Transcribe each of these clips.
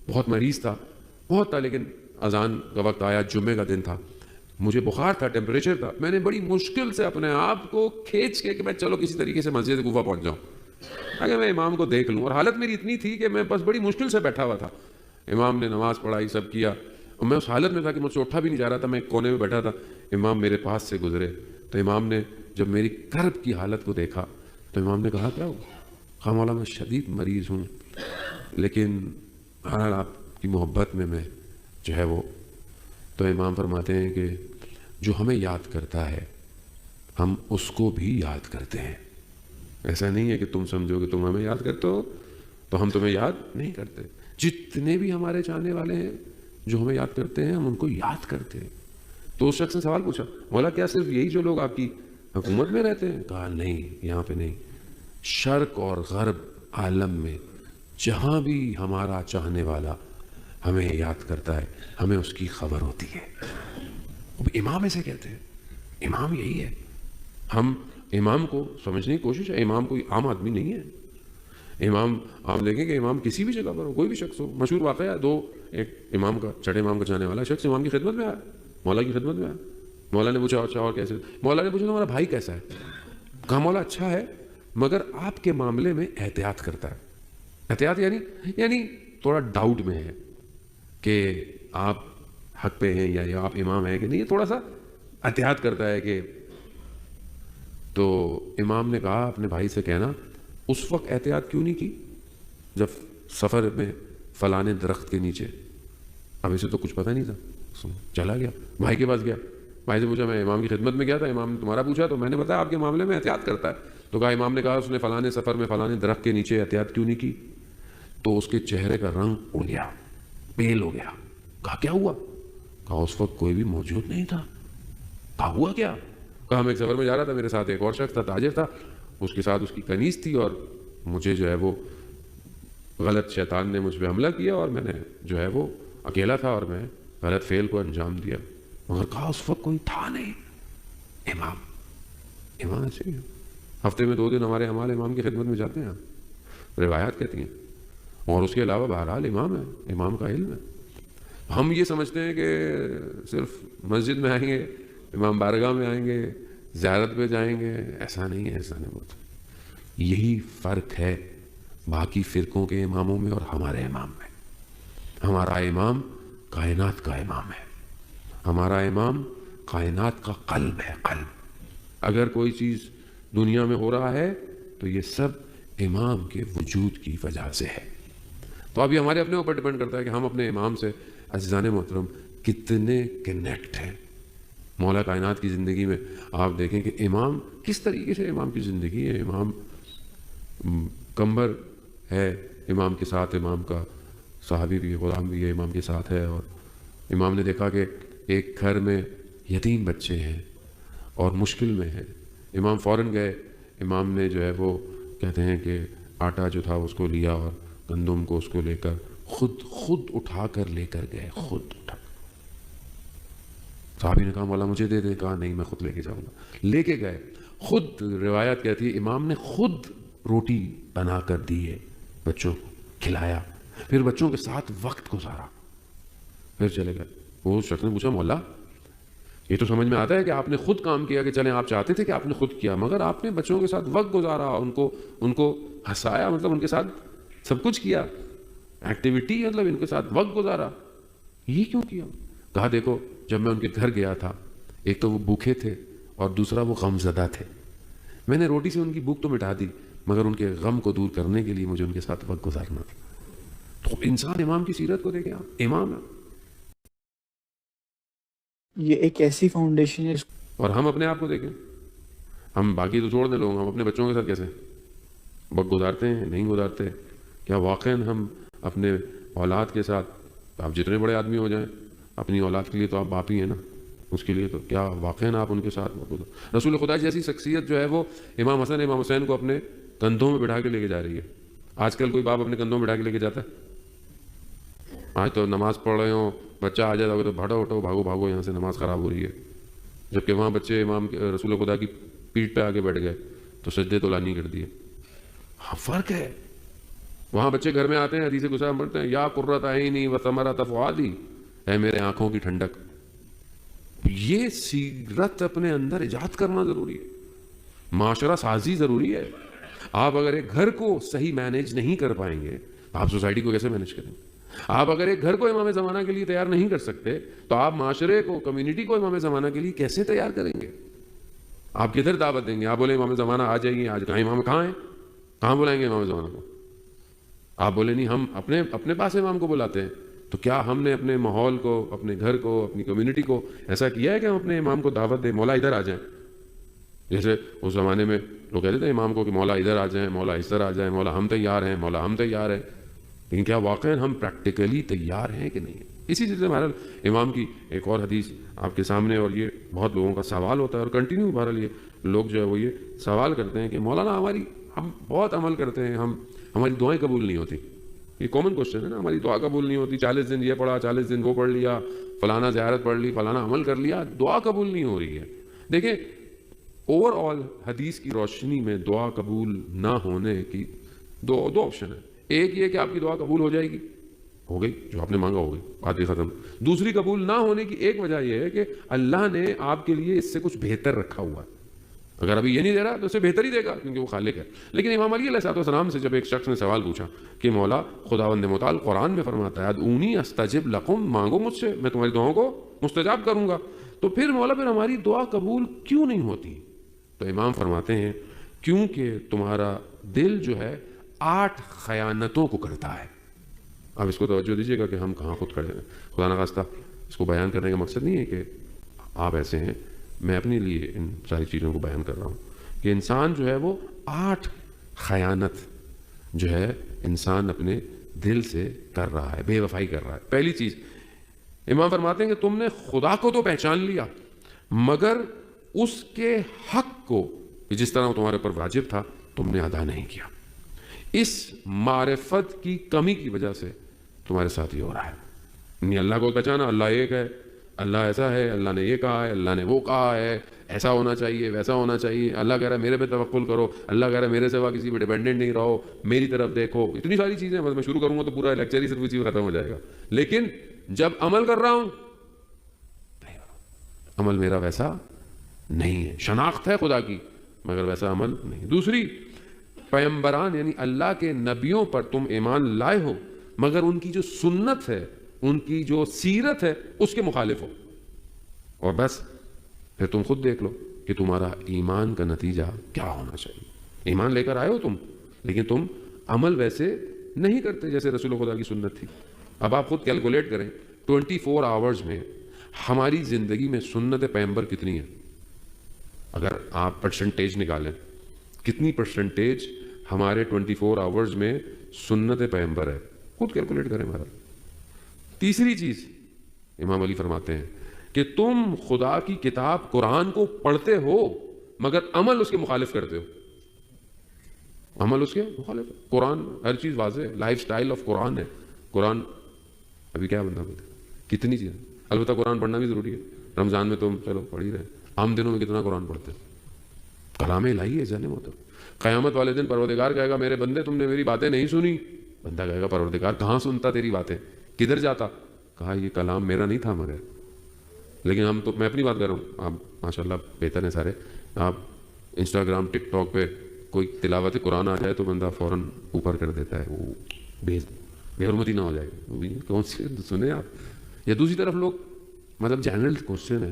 بہت مریض تھا، بہت تھا، لیکن اذان کا وقت آیا، جمعے کا دن تھا، مجھے بخار تھا، ٹیمپریچر تھا، میں نے بڑی مشکل سے اپنے آپ کو کھینچ کے کہ میں چلو کسی طریقے سے مسجد کوفہ پہنچ جاؤں تاکہ میں امام کو دیکھ لوں، اور حالت میری اتنی تھی کہ میں بس بڑی مشکل سے بیٹھا ہوا تھا. امام نے نماز پڑھائی، سب کیا، اور میں اس حالت میں تھا کہ مجھ سے اٹھا بھی نہیں جا رہا تھا، میں ایک کونے میں بیٹھا تھا. امام میرے پاس سے گزرے تو امام نے جب میری کرب کی حالت کو دیکھا تو امام نے کہا کیا ہوا؟ کہا مولا میں شدید مریض ہوں، لیکن بہرحال آپ کی محبت میں جو ہے وہ. تو امام فرماتے ہیں کہ جو ہمیں یاد کرتا ہے ہم اس کو بھی یاد کرتے ہیں. ایسا نہیں ہے کہ تم سمجھو کہ تم ہمیں یاد کرتے ہو تو ہم تمہیں یاد نہیں کرتے. جتنے بھی ہمارے چاہنے والے ہیں جو ہمیں یاد کرتے ہیں ہم ان کو یاد کرتے ہیں. تو اس شخص نے سوال پوچھا مولا کیا صرف یہی جو لوگ آپ کی حکومت میں رہتے ہیں؟ کہا نہیں، یہاں پہ نہیں، شرق اور غرب عالم میں جہاں بھی ہمارا چاہنے والا ہمیں یاد کرتا ہے ہمیں اس کی خبر ہوتی ہے. اب امام ایسے کہتے ہیں، امام یہی ہے. ہم امام کو سمجھنے کی کوشش ہے. امام کوئی عام آدمی نہیں ہے. امام آپ دیکھیں کہ امام کسی بھی جگہ پر ہو، کوئی بھی شخص ہو. مشہور واقعہ ہے، ایک امام کا، چھٹے امام کا چاہنے والا شخص امام کی خدمت میں آیا، مولا کی خدمت میں آیا. مولا نے پوچھا اچھا اور کیسے؟ مولا نے پوچھا تمہارا بھائی کیسا ہے؟ کہا مولا اچھا ہے مگر آپ کے معاملے میں احتیاط کرتا ہے. احتیاط یعنی تھوڑا ڈاؤٹ میں ہے کہ آپ حق پہ ہیں یا آپ امام ہیں کہ نہیں، تھوڑا سا احتیاط کرتا ہے کہ. تو امام نے کہا اپنے بھائی سے کہنا اس وقت احتیاط کیوں نہیں کی جب سفر میں فلانے درخت کے نیچے. اب اسے تو کچھ پتہ نہیں تھا، چلا گیا بھائی کے پاس گیا. بھائی سے پوچھا میں امام کی خدمت میں گیا تھا، امام نے تمہارا پوچھا تو میں نے بتایا آپ کے معاملے میں احتیاط کرتا ہے. تو کہا امام نے کہا اس نے فلانے سفر میں فلانے درخت کے نیچے احتیاط کیوں نہیں کی؟ تو اس کے چہرے کا رنگ اڑ گیا، پیل ہو گیا. کہا کیا ہوا؟ کہا اس وقت کوئی بھی موجود نہیں تھا. کہا ہوا کیا؟ کہا میں ایک سفر میں جا رہا تھا، میرے ساتھ ایک اور شخص تھا، تاجر تھا، اس کے ساتھ اس کی کنیز تھی، اور مجھے جو ہے وہ غلط شیطان نے مجھ پہ حملہ کیا اور میں نے جو ہے وہ اکیلا تھا اور میں غلط فعل کو انجام دیا. مگر کہا اس وقت کوئی تھا نہیں. امام ایسے ہی ہفتے میں 2 دن ہمارے امام کی خدمت میں جاتے ہیں، روایات کہتی ہیں، اور اس کے علاوہ بہرحال امام ہے، امام کا علم ہے. ہم یہ سمجھتے ہیں کہ صرف مسجد میں آئیں گے، امام بارگاہ میں آئیں گے، زیارت پہ جائیں گے. ایسا نہیں ہے، ایسا نہیں ہوتا. یہی فرق ہے باقی فرقوں کے اماموں میں اور ہمارے امام میں. ہمارا امام کائنات کا امام ہے، ہمارا امام کائنات کا قلب ہے. قلب اگر کوئی چیز دنیا میں ہو رہا ہے تو یہ سب امام کے وجود کی وجہ سے ہے. تو اب یہ ہمارے اپنے اوپر ڈیپینڈ کرتا ہے کہ ہم اپنے امام سے عزیزان محترم کتنے کنیکٹ ہیں. مولا کائنات کی زندگی میں آپ دیکھیں کہ امام کس طریقے سے امام کی زندگی ہے. امام کمبر ہے امام کے ساتھ، امام کا صحابی بھی غلام بھی ہے امام کے ساتھ ہے. اور امام نے دیکھا کہ ایک گھر میں یتیم بچے ہیں اور مشکل میں ہے. امام فوراً گئے، امام نے جو ہے وہ کہتے ہیں کہ آٹا جو تھا اس کو لیا اور گندم کو اس کو لے کر خود اٹھا کر لے کر گئے. خود اٹھا. صحابی نے کہا مولا مجھے دے دے. کہا نہیں میں خود لے کے جاؤں گا. لے کے گئے خود. روایت کہتی ہے امام نے خود روٹی بنا کر دی ہے، بچوں کو کھلایا، پھر بچوں کے ساتھ وقت گزارا، پھر چلے گئے. وہ شخص نے پوچھا مولا یہ تو سمجھ میں آتا ہے کہ آپ نے خود کام کیا، کہ چلیں آپ چاہتے تھے کہ آپ نے خود کیا، مگر آپ نے بچوں کے ساتھ وقت گزارا، ان کو ہنسایا، مطلب ان کے ساتھ سب کچھ کیا، ایکٹیویٹی مطلب ان کے ساتھ وقت گزارا، یہ کیوں کیا؟ کہا دیکھو جب میں ان کے گھر گیا تھا ایک تو وہ بھوکے تھے اور دوسرا وہ غم زدہ تھے. میں نے روٹی سے ان کی بھوک تو مٹا دی مگر ان کے غم کو دور کرنے کے لیے مجھے ان کے ساتھ وقت گزارنا تھا. تو انسان امام کی سیرت کو دیکھے، آپ امام ہے. یہ ایک ایسی فاؤنڈیشن ہے. اور ہم اپنے آپ کو دیکھیں، ہم باقی تو چھوڑ دیں لوگ، ہم اپنے بچوں کے ساتھ کیسے وقت گزارتے ہیں؟ نہیں گزارتے. کیا واقعاً ہم اپنے اولاد کے ساتھ، آپ جتنے بڑے آدمی ہو جائیں اپنی اولاد کے لیے تو آپ باپ ہی ہیں نا، اس کے لیے تو کیا واقعاً آپ ان کے ساتھ رسول خدا جیسی شخصیت جو ہے وہ امام حسن امام حسین کو اپنے کندھوں میں بٹھا کے لے کے جا رہی ہے. آج کل کوئی باپ اپنے کندھوں میں بٹھا کے لے کے جاتا ہے؟ آج تو نماز پڑھ رہے ہوں بچہ آ جاتا ہوگا تو بھاگو اٹھو بھاگو بھاگو یہاں سے نماز خراب ہو رہی ہے، جبکہ وہاں بچے امام رسول خدا کی پیٹھ پہ آ کے بیٹھ گئے تو سجدے تو لانی کر دیے. ہاں فرق ہے. وہاں بچے گھر میں آتے ہیں، حدیث قدسی پڑھتے ہیں، یا قرۃ عینی و ثمرۃ فؤادی، اے میرے آنکھوں کی ٹھنڈک. یہ سیرت اپنے اندر ایجاد کرنا ضروری ہے، معاشرہ سازی ضروری ہے. آپ اگر ایک گھر کو صحیح مینیج نہیں کر پائیں گے، آپ سوسائٹی کو کیسے مینیج کریں گے؟ آپ اگر ایک گھر کو امام زمانہ کے لیے تیار نہیں کر سکتے تو آپ معاشرے کو، کمیونٹی کو امام زمانہ کے لیے کیسے تیار کریں گے؟ آپ کدھر دعوت دیں گے؟ آپ بولیں امام زمانہ آ جائیے، آج کہاں امام کہاں ہیں؟ کہاں بلائیں گے امام زمانہ کو؟ آپ بولیں نہیں ہم اپنے پاس امام کو بلاتے ہیں. تو کیا ہم نے اپنے ماحول کو، اپنے گھر کو، اپنی کمیونٹی کو ایسا کیا ہے کہ ہم اپنے امام کو دعوت دیں مولا ادھر آ جائیں؟ جیسے اس زمانے میں لوگ کہتے تھے امام کو کہ مولا ادھر آ جائیں، مولا اس طرح آ جائیں، مولا ہم تیار ہیں، مولا ہم تیار ہیں. لیکن کیا واقعا ہم پریکٹیکلی تیار ہیں کہ نہیں؟ اسی چیز سے بہرحال امام کی ایک اور حدیث آپ کے سامنے، اور یہ بہت لوگوں کا سوال ہوتا ہے اور کنٹینیو بہرحال یہ لوگ جو ہے وہ یہ سوال کرتے ہیں کہ مولانا ہم بہت عمل کرتے ہیں، ہماری دعائیں قبول نہیں ہوتی. یہ کامن کوشچن ہے نا، ہماری دعا قبول نہیں ہوتی، 40 دن یہ پڑھا، 40 دن وہ پڑھ لیا، فلانا زیارت پڑھ لی، فلانا عمل کر لیا، دعا قبول نہیں ہو رہی ہے. دیکھیں اوور آل حدیث کی روشنی میں دعا قبول نہ ہونے کی دو آپشن ہے. ایک یہ کہ آپ کی دعا قبول ہو جائے گی، ہو گئی، جو آپ نے مانگا ہو گئی، بات ہی ختم. دوسری قبول نہ ہونے کی ایک وجہ یہ ہے کہ اللہ نے آپ کے لیے اس سے کچھ بہتر رکھا ہوا ہے. اگر ابھی یہ نہیں دے رہا تو اسے بہتر ہی دے گا، کیونکہ وہ خالق ہے. لیکن امام علی علیہ السلام سے جب ایک شخص نے سوال پوچھا کہ مولا خداوند متعال قرآن میں فرماتا ہے ادعونی استجب لکم، مانگو مجھ سے میں تمہاری دعاؤں کو مستجاب کروں گا، تو پھر مولا پھر ہماری دعا قبول کیوں نہیں ہوتی؟ تو امام فرماتے ہیں کیونکہ تمہارا دل جو ہے 8 خیانتوں کو کرتا ہے. اب اس کو توجہ دیجیے گا کہ ہم کہاں خود کھڑے ہیں. خدا نخواستہ اس کو بیان کرنے کا مقصد نہیں ہے کہ آپ ایسے ہیں، میں اپنے لیے ان ساری چیزوں کو بیان کر رہا ہوں کہ انسان جو ہے وہ 8 خیانت جو ہے انسان اپنے دل سے کر رہا ہے، بے وفائی کر رہا ہے. پہلی چیز امام فرماتے ہیں کہ تم نے خدا کو تو پہچان لیا مگر اس کے حق کو جس طرح وہ تمہارے اوپر واجب تھا تم نے ادا نہیں کیا. اس معرفت کی کمی کی وجہ سے تمہارے ساتھ یہ ہو رہا ہے. نہیں اللہ کو پہچانا، اللہ ایک ہے، اللہ ایسا ہے، اللہ نے یہ کہا ہے، اللہ نے وہ کہا ہے، ایسا ہونا چاہیے، ویسا ہونا چاہیے. اللہ کہہ رہا ہے میرے پہ توکل کرو، اللہ کہہ رہا ہے میرے سوا کسی پہ ڈیپینڈنٹ نہیں رہو، میری طرف دیکھو. اتنی ساری چیزیں میں شروع کروں گا تو پورا لیکچر ہی صرف اسی ختم ہو جائے گا. لیکن جب عمل کر رہا ہوں عمل میرا ویسا نہیں ہے. شناخت ہے خدا کی مگر ویسا عمل نہیں. دوسری پیغمبران یعنی اللہ کے نبیوں پر تم ایمان لائے ہو مگر ان کی جو سنت ہے، ان کی جو سیرت ہے اس کے مخالف ہو. اور بس پھر تم خود دیکھ لو کہ تمہارا ایمان کا نتیجہ کیا ہونا چاہیے. ایمان لے کر آئے ہو تم لیکن تم عمل ویسے نہیں کرتے جیسے رسول خدا کی سنت تھی. اب آپ خود کیلکولیٹ کریں 24 آورز میں ہماری زندگی میں سنت پیغمبر کتنی ہے؟ اگر آپ پرسنٹیج نکالیں کتنی پرسنٹیج ہمارے 24 آورز میں سنت پیغمبر ہے، خود کیلکولیٹ کریں ہمارا. تیسری چیز امام علی فرماتے ہیں کہ تم خدا کی کتاب قرآن کو پڑھتے ہو مگر عمل اس کے مخالف کرتے ہو. عمل اس کے مخالف ہے. قرآن ہر چیز واضح ہے، لائف سٹائل آف قرآن ہے. قرآن ابھی کیا بندہ بولتے کتنی چیزیں. البتہ قرآن پڑھنا بھی ضروری ہے. رمضان میں تم چلو پڑھ ہی رہے، عام دنوں میں کتنا قرآن پڑھتے ہیں. کلام الہی ہے جانے محترم. قیامت والے دن پروردگار کہے گا میرے بندے تم نے میری باتیں نہیں سنی. بندہ کہے گا پروردگار کہاں سنتا تیری باتیں، کدھر جاتا؟ کہا یہ کلام میرا نہیں تھا مگر. لیکن ہم تو، میں اپنی بات کر رہا ہوں، آپ ماشاءاللہ بہتر ہیں سارے. آپ انسٹاگرام ٹک ٹاک پہ کوئی تلاوت قرآن آ جائے تو بندہ فوراً اوپر کر دیتا ہے، وہ بے حرمتی نہ ہو جائے. وہ بھی کون سی سنیں آپ. یا دوسری طرف لوگ مطلب جنرل کوشچن ہے،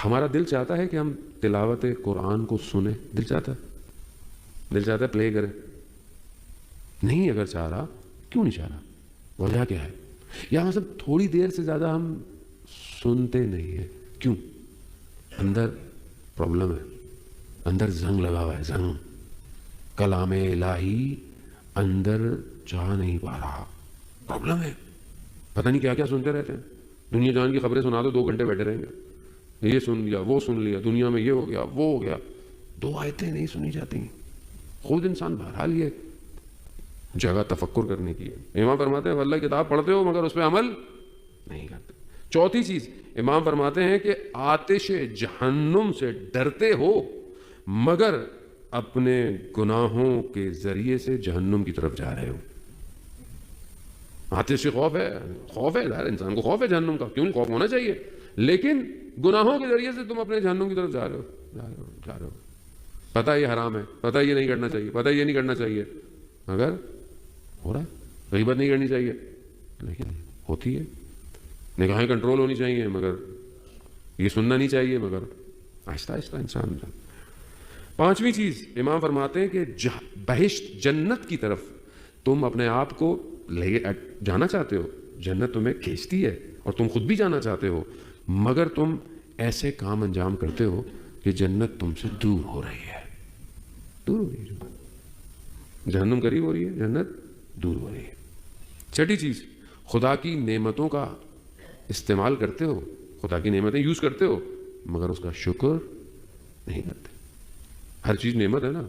ہمارا دل چاہتا ہے کہ ہم تلاوت قرآن کو سنیں. دل چاہتا ہے پلے کریں. نہیں اگر چاہ رہا کیوں نہیں چاہ رہا؟ وجہ کیا ہے؟ یا مطلب تھوڑی دیر سے زیادہ ہم سنتے نہیں ہیں. کیوں؟ اندر پرابلم ہے، اندر زنگ لگا ہوا ہے. زنگ کلام الہی اندر جا نہیں پا رہا. پرابلم ہے. پتہ نہیں کیا کیا سنتے رہتے ہیں. دنیا جان کی خبریں سنا دو 2 گھنٹے بیٹھے رہیں گے. یہ سن لیا، وہ سن لیا، دنیا میں یہ ہو گیا، وہ ہو گیا. 2 آیتیں نہیں سنی جاتی. خود انسان بہرحال یہ جگہ تفکر کرنے کی ہے. امام فرماتے ہیں اللہ کی کتاب پڑھتے ہو مگر اس پہ عمل نہیں کرتے. چوتھی چیز امام فرماتے ہیں کہ آتش جہنم سے ڈرتے ہو مگر اپنے گناہوں کے ذریعے سے جہنم کی طرف جا رہے ہو. آتے سے خوف ہے ظاہر انسان کو خوف ہے جہنم کا, کیوں نہیں, خوف ہونا چاہیے, لیکن گناہوں کے ذریعے سے تم اپنے جہنم کی طرف جا رہے ہو. پتہ یہ حرام ہے, پتہ یہ نہیں کرنا چاہیے, پتہ یہ نہیں کرنا چاہیے, مگر ہو رہا ہے. غیبت نہیں کرنی چاہیے لیکن ہوتی ہے. نگاہیں کنٹرول ہونی چاہیے مگر یہ سننا نہیں چاہیے, مگر آہستہ آہستہ انسان. پانچویں چیز امام فرماتے ہیں کہ بہشت جنت کی طرف تم اپنے آپ کو لے جانا چاہتے ہو, جنت تمہیں کھینچتی ہے اور تم خود بھی جانا چاہتے ہو, مگر تم ایسے کام انجام کرتے ہو کہ جنت تم سے دور ہو رہی ہے. دور ہو رہی ہے, جہنم قریب ہو رہی ہے, جنت دور ہو رہی ہے. چھٹی چیز, خدا کی نعمتوں کا استعمال کرتے ہو, خدا کی نعمتیں یوز کرتے ہو, مگر اس کا شکر نہیں کرتے. ہر چیز نعمت ہے نا,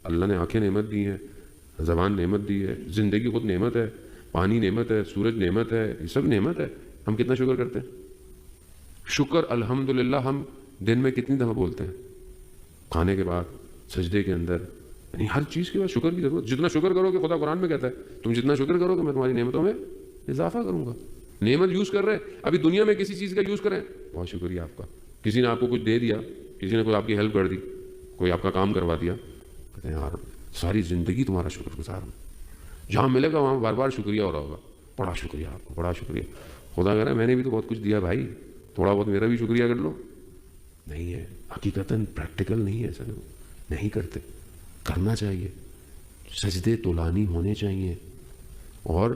اللہ نے آنکھیں نعمت دی ہیں, زبان نعمت دی ہے, زندگی خود نعمت ہے, پانی نعمت ہے, سورج نعمت ہے, یہ سب نعمت ہے. ہم کتنا شکر کرتے ہیں؟ شکر الحمدللہ ہم دن میں کتنی دفعہ بولتے ہیں؟ کھانے کے بعد, سجدے کے اندر, یعنی ہر چیز کے بعد شکر کی ضرورت. جتنا شکر کرو گے, خدا قرآن میں کہتا ہے تم جتنا شکر کرو گے میں تمہاری نعمتوں میں اضافہ کروں گا. نعمت یوز کر رہے ہیں, ابھی دنیا میں کسی چیز کا یوز کریں, بہت شکریہ آپ کا. کسی نے آپ کو کچھ دے دیا, کسی نے کوئی آپ کی ہیلپ کر دی, کوئی آپ کا کام کروا دیا, کہتے ہیں یار ساری زندگی تمہارا شکر گزار ہوں. جہاں ملے گا وہاں بار بار شکریہ ہو رہا ہوگا, بڑا شکریہ آپ کو, بڑا شکریہ. خدا کہہ رہا ہے میں نے بھی تو بہت کچھ دیا بھائی, تھوڑا بہت میرا بھی شکریہ کر لو. نہیں ہے, حقیقتاً پریکٹیکل نہیں ہے, سر نہیں کرتے. کرنا چاہیے, سجدے طولانی ہونے چاہیے, اور